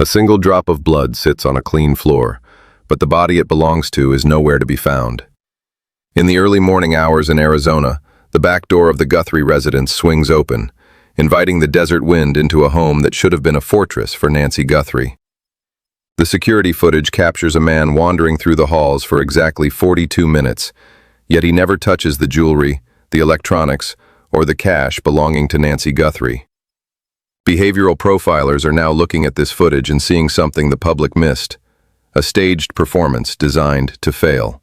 A single drop of blood sits on a clean floor, but the body it belongs to is nowhere to be found. In the early morning hours in Arizona, the back door of the Guthrie residence swings open, inviting the desert wind into a home that should have been a fortress for Nancy Guthrie. The security footage captures a man wandering through the halls for exactly 42 minutes, yet he never touches the jewelry, the electronics, or the cash belonging to Nancy Guthrie. Behavioral profilers are now looking at this footage and seeing something the public missed, a staged performance designed to fail.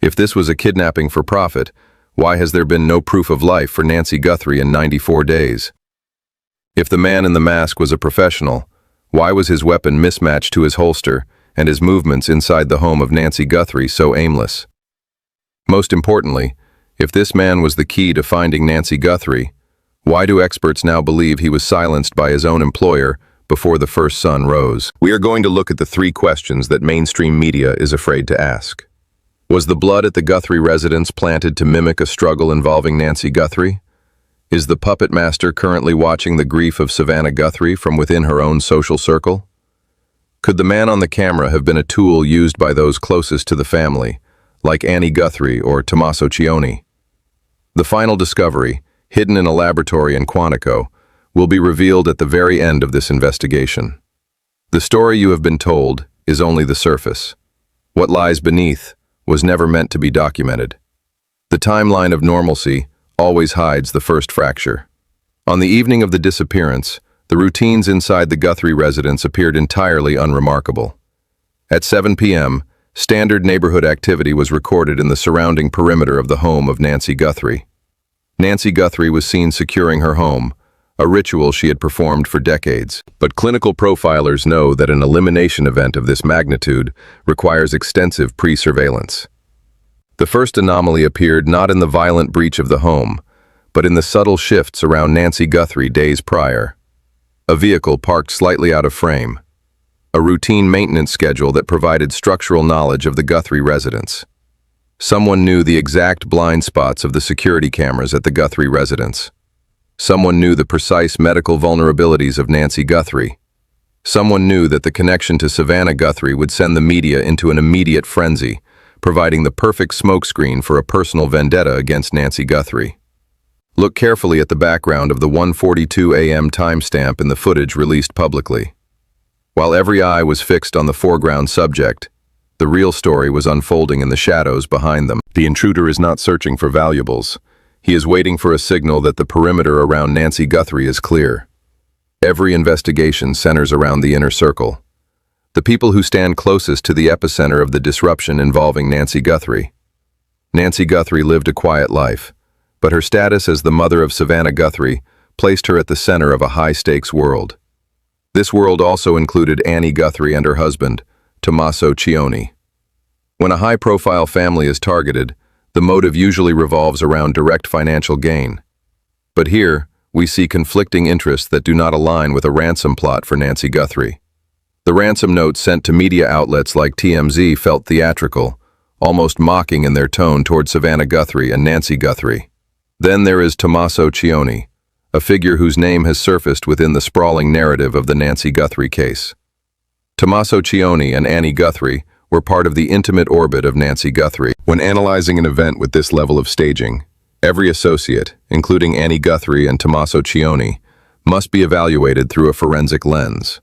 If this was a kidnapping for profit, why has there been no proof of life for Nancy Guthrie in 94 days? If the man in the mask was a professional, why was his weapon mismatched to his holster and his movements inside the home of Nancy Guthrie so aimless? Most importantly, if this man was the key to finding Nancy Guthrie, why do experts now believe he was silenced by his own employer before the first sun rose? We are going to look at the three questions that mainstream media is afraid to ask. Was the blood at the Guthrie residence planted to mimic a struggle involving Nancy Guthrie? Is the puppet master currently watching the grief of Savannah Guthrie from within her own social circle? Could the man on the camera have been a tool used by those closest to the family, like Annie Guthrie or Tommaso Cioni? The final discovery, hidden in a laboratory in Quantico, will be revealed at the very end of this investigation. The story you have been told is only the surface. What lies beneath was never meant to be documented. The timeline of normalcy always hides the first fracture. On the evening of the disappearance, the routines inside the Guthrie residence appeared entirely unremarkable. At 7 p.m., standard neighborhood activity was recorded in the surrounding perimeter of the home of Nancy Guthrie. Nancy Guthrie was seen securing her home, a ritual she had performed for decades. But clinical profilers know that an elimination event of this magnitude requires extensive pre-surveillance. The first anomaly appeared not in the violent breach of the home, but in the subtle shifts around Nancy Guthrie days prior. A vehicle parked slightly out of frame. A routine maintenance schedule that provided structural knowledge of the Guthrie residence. Someone knew the exact blind spots of the security cameras at the Guthrie residence. Someone knew the precise medical vulnerabilities of Nancy Guthrie. Someone knew that the connection to Savannah Guthrie would send the media into an immediate frenzy, providing the perfect smokescreen for a personal vendetta against Nancy Guthrie. Look carefully at the background of the 1:42 a.m. timestamp in the footage released publicly. While every eye was fixed on the foreground subject, the real story was unfolding in the shadows behind them. The intruder is not searching for valuables. He is waiting for a signal that the perimeter around Nancy Guthrie is clear. Every investigation centers around the inner circle. The people who stand closest to the epicenter of the disruption involving Nancy Guthrie. Nancy Guthrie lived a quiet life, but her status as the mother of Savannah Guthrie placed her at the center of a high-stakes world. This world also included Annie Guthrie and her husband, Tommaso Cioni. When a high-profile family is targeted, the motive usually revolves around direct financial gain. But here, we see conflicting interests that do not align with a ransom plot for Nancy Guthrie. The ransom notes sent to media outlets like TMZ felt theatrical, almost mocking in their tone toward Savannah Guthrie and Nancy Guthrie. Then there is Tommaso Cioni, a figure whose name has surfaced within the sprawling narrative of the Nancy Guthrie case. Tommaso Cioni and Annie Guthrie were part of the intimate orbit of Nancy Guthrie. When analyzing an event with this level of staging, every associate, including Annie Guthrie and Tommaso Cioni, must be evaluated through a forensic lens.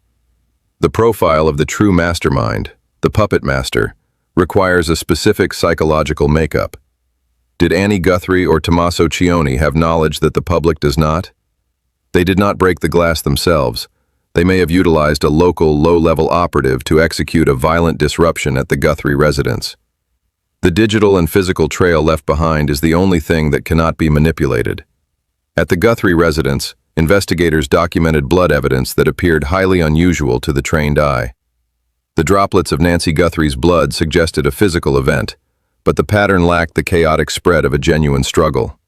The profile of the true mastermind, the puppet master, requires a specific psychological makeup. Did Annie Guthrie or Tommaso Cioni have knowledge that the public does not? They did not break the glass themselves. They may have utilized a local, low-level operative to execute a violent disruption at the Guthrie residence. The digital and physical trail left behind is the only thing that cannot be manipulated. At the Guthrie residence, investigators documented blood evidence that appeared highly unusual to the trained eye. The droplets of Nancy Guthrie's blood suggested a physical event, but the pattern lacked the chaotic spread of a genuine struggle.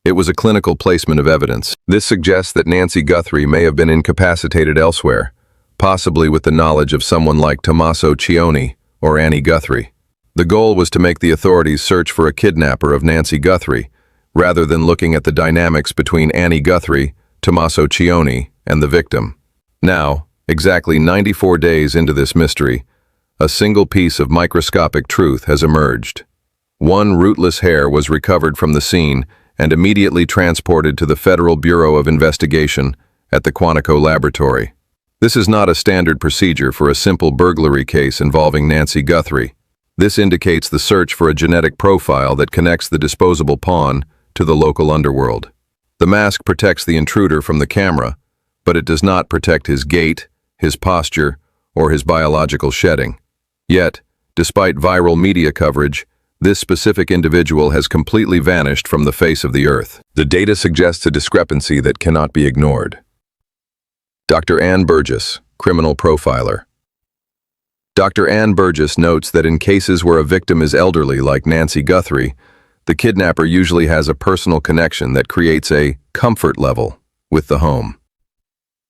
It was a clinical placement of evidence. This suggests that Nancy Guthrie may have been incapacitated elsewhere, possibly with the knowledge of someone like Tommaso Cioni or Annie Guthrie. The goal was to make the authorities search for a kidnapper of Nancy Guthrie, rather than looking at the dynamics between Annie Guthrie, Tommaso Cioni, and the victim. Now, Exactly 94 days into this mystery, a single piece of microscopic truth has emerged. One rootless hair was recovered from the scene and immediately transported to the Federal Bureau of Investigation at the Quantico Laboratory. This is not a standard procedure for a simple burglary case involving Nancy Guthrie. This indicates the search for a genetic profile that connects the disposable pawn to the local underworld. The mask protects the intruder from the camera, but it does not protect his gait, his posture, or his biological shedding. Yet, despite viral media coverage, this specific individual has completely vanished from the face of the earth. The data suggests a discrepancy that cannot be ignored. Dr. Ann Burgess, criminal profiler. Dr. Ann Burgess notes that in cases where a victim is elderly like Nancy Guthrie, the kidnapper usually has a personal connection that creates a comfort level with the home.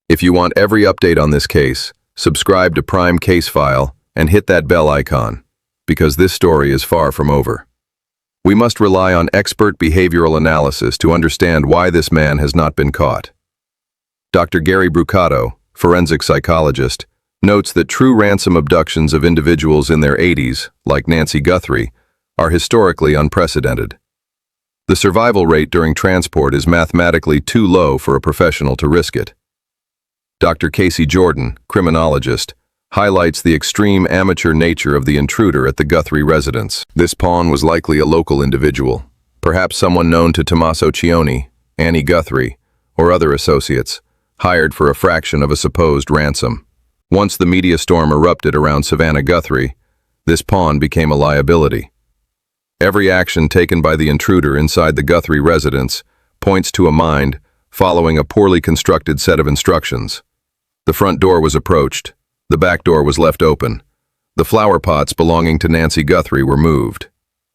If you want every update on this case, subscribe to Prime Case File and hit that bell icon, because this story is far from over. We must rely on expert behavioral analysis to understand why this man has not been caught. Dr. Gary Brucato, forensic psychologist, notes that true ransom abductions of individuals in their 80s, like Nancy Guthrie, are historically unprecedented. The survival rate during transport is mathematically too low for a professional to risk it. Dr. Casey Jordan, criminologist, highlights the extreme amateur nature of the intruder at the Guthrie residence. This pawn was likely a local individual, perhaps someone known to Tommaso Cioni, Annie Guthrie, or other associates, hired for a fraction of a supposed ransom. Once the media storm erupted around Savannah Guthrie, this pawn became a liability. Every action taken by the intruder inside the Guthrie residence points to a mind following a poorly constructed set of instructions. The front door was approached. The back door was left open. The flower pots belonging to Nancy Guthrie were moved.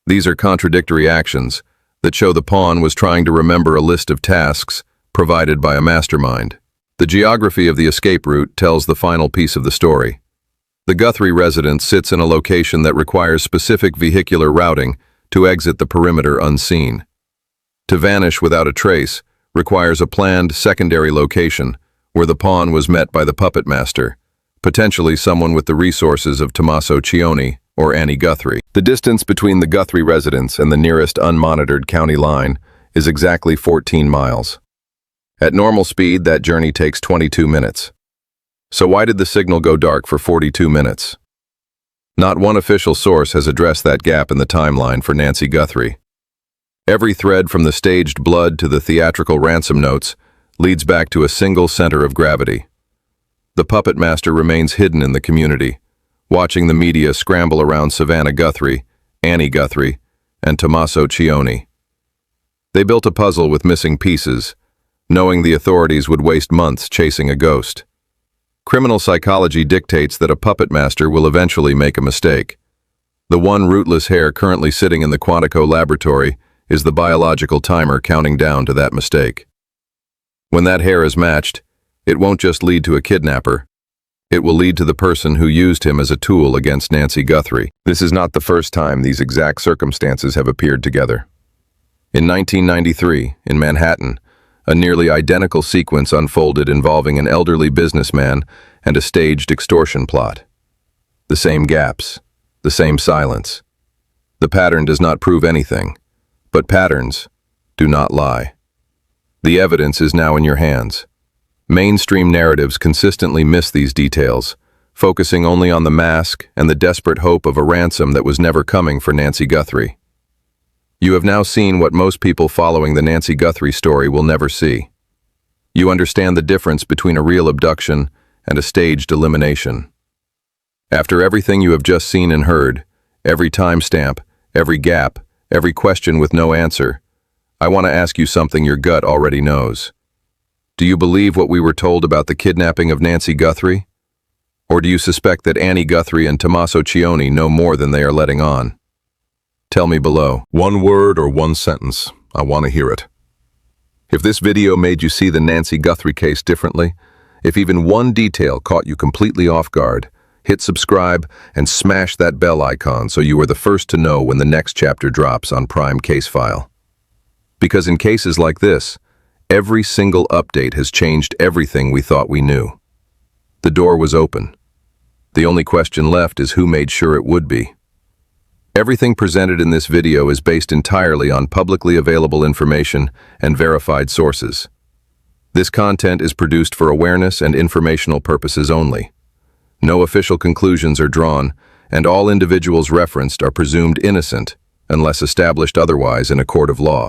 These are contradictory actions that show the pawn was trying to remember a list of tasks provided by a mastermind. The geography of the escape route tells the final piece of the story. The Guthrie residence sits in a location that requires specific vehicular routing to exit the perimeter unseen. To vanish without a trace requires a planned secondary location where the pawn was met by the puppet master, potentially someone with the resources of Tommaso Cioni or Annie Guthrie. The distance between the Guthrie residence and the nearest unmonitored county line is exactly 14 miles. At normal speed, that journey takes 22 minutes. So why did the signal go dark for 42 minutes? Not one official source has addressed that gap in the timeline for Nancy Guthrie. Every thread from the staged blood to the theatrical ransom notes leads back to a single center of gravity. The puppet master remains hidden in the community, watching the media scramble around Savannah Guthrie, Annie Guthrie, and Tommaso Cioni. They built a puzzle with missing pieces, knowing the authorities would waste months chasing a ghost. Criminal psychology dictates that a puppet master will eventually make a mistake. The one rootless hair currently sitting in the Quantico laboratory is the biological timer counting down to that mistake. When that hair is matched, it won't just lead to a kidnapper. It will lead to the person who used him as a tool against Nancy Guthrie. This is not the first time these exact circumstances have appeared together. In 1993, in Manhattan, a nearly identical sequence unfolded involving an elderly businessman and a staged extortion plot. The same gaps, the same silence. The pattern does not prove anything, but patterns do not lie. The evidence is now in your hands. Mainstream narratives consistently miss these details, focusing only on the mask and the desperate hope of a ransom that was never coming for Nancy Guthrie. You have now seen what most people following the Nancy Guthrie story will never see. You understand the difference between a real abduction and a staged elimination. After everything you have just seen and heard, every timestamp, every gap, every question with no answer, I want to ask you something your gut already knows. Do you believe what we were told about the kidnapping of Nancy Guthrie? Or do you suspect that Annie Guthrie and Tommaso Cioni know more than they are letting on? Tell me below. One word or one sentence. I want to hear it. If this video made you see the Nancy Guthrie case differently, if even one detail caught you completely off guard, hit subscribe and smash that bell icon so you are the first to know when the next chapter drops on Prime Case File. Because in cases like this, every single update has changed everything we thought we knew. The door was open. The only question left is who made sure it would be. Everything presented in this video is based entirely on publicly available information and verified sources. This content is produced for awareness and informational purposes only. No official conclusions are drawn, and all individuals referenced are presumed innocent unless established otherwise in a court of law.